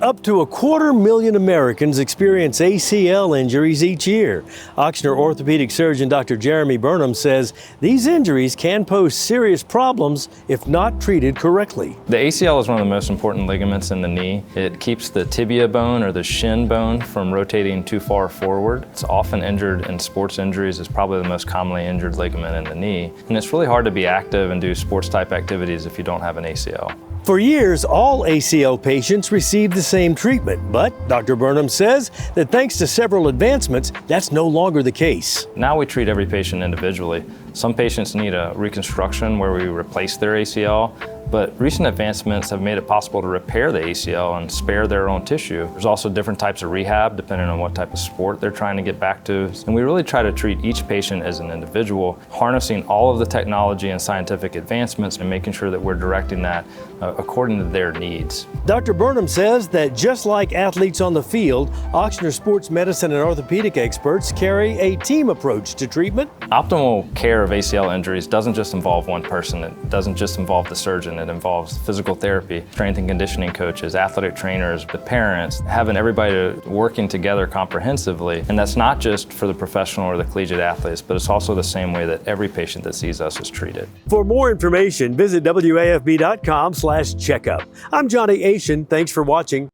Up to 250,000 Americans experience ACL injuries each year. Ochsner orthopedic surgeon Dr. Jeremy Burnham says these injuries can pose serious problems if not treated correctly. The ACL is one of the most important ligaments in the knee. It keeps the tibia bone or the shin bone from rotating too far forward. It's often injured in sports injuries. It's probably the most commonly injured ligament in the knee. And it's really hard to be active and do sports type activities if you don't have an ACL. For years, all ACL patients received the same treatment, but Dr. Burnham says that thanks to several advancements, that's no longer the case. Now we treat every patient individually. Some patients need a reconstruction where we replace their ACL, but recent advancements have made it possible to repair the ACL and spare their own tissue. There's also different types of rehab depending on what type of sport they're trying to get back to. And we really try to treat each patient as an individual, harnessing all of the technology and scientific advancements and making sure that we're directing that according to their needs. Dr. Burnham says that just like athletes on the field, Ochsner sports medicine and orthopedic experts carry a team approach to treatment. Optimal care of ACL injuries doesn't just involve one person. It doesn't just involve the surgeon. It involves physical therapy, strength and conditioning coaches, athletic trainers, the parents, having everybody working together comprehensively. And that's not just for the professional or the collegiate athletes, but it's also the same way that every patient that sees us is treated. For more information, visit WAFB.com/checkup. I'm Johnny Asian. Thanks for watching.